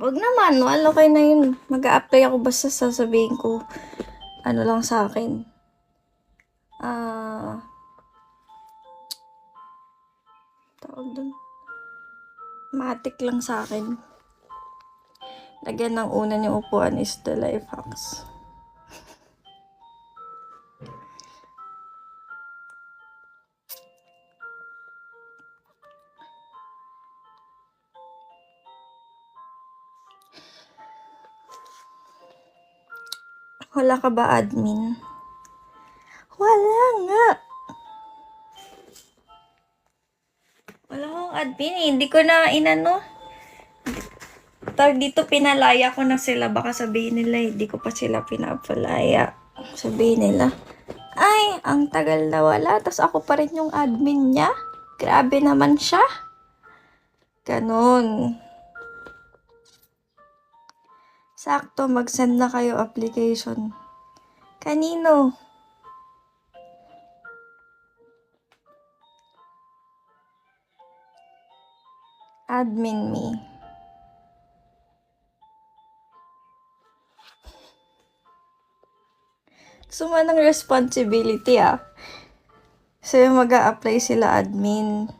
Wag naman, wala okay na yun. Mag-a-apply ako basta sasabihin ko, ano lang sa akin. Tawag dun. Matik lang sa akin. Lagyan ng una yung upuan is the life hacks. Wala ka ba, admin? Wala nga. Wala akong admin eh. Hindi ko na inano. Tawag dito, pinalaya ko na sila. Baka sabihin nila, hindi ko pa sila pinapalaya. Sabihin nila, ay, ang tagal na wala. Tapos ako pa rin yung admin niya. Grabe naman siya. Ganon. Sakto, mag-send na kayo application. Kanino? Admin me. Gusto mo ng responsibility So, mag-a-apply sila admin.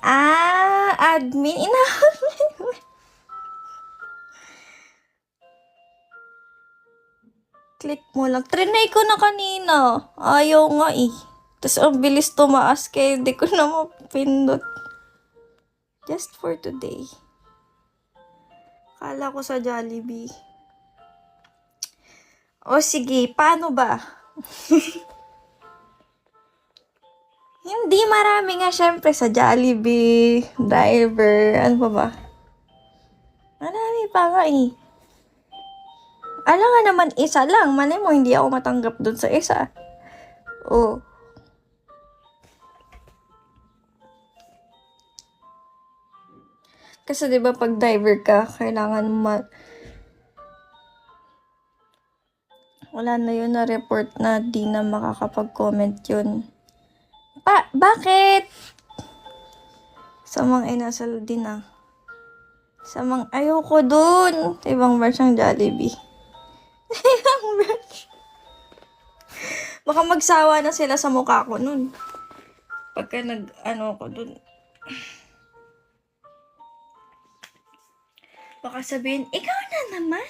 Admin. Click mo lang. Trinay ko na kanina. Ayaw nga eh. Tapos ang bilis tumaas kaya hindi ko na mapindot. Just for today. Kala ko sa Jollibee. O sige, paano ba? Hindi, marami nga syempre sa Jollibee, driver, ano pa ba? Marami pa nga eh. Alam nga naman, isa lang. Malay mo, hindi ako matanggap dun sa isa. Oh. Kasi diba pag driver ka, kailangan wala na yun na report na di na makakapag-comment yun. Bakit? Samang inasal din Samang ayoko dun. Ibang branch ng Jollibee. Ibang branch. Baka magsawa na sila sa mukha ko nun. Pagka ko dun. Baka sabihin, ikaw na naman.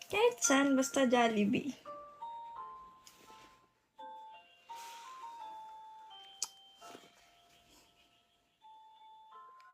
Kahit saan, basta Jollibee.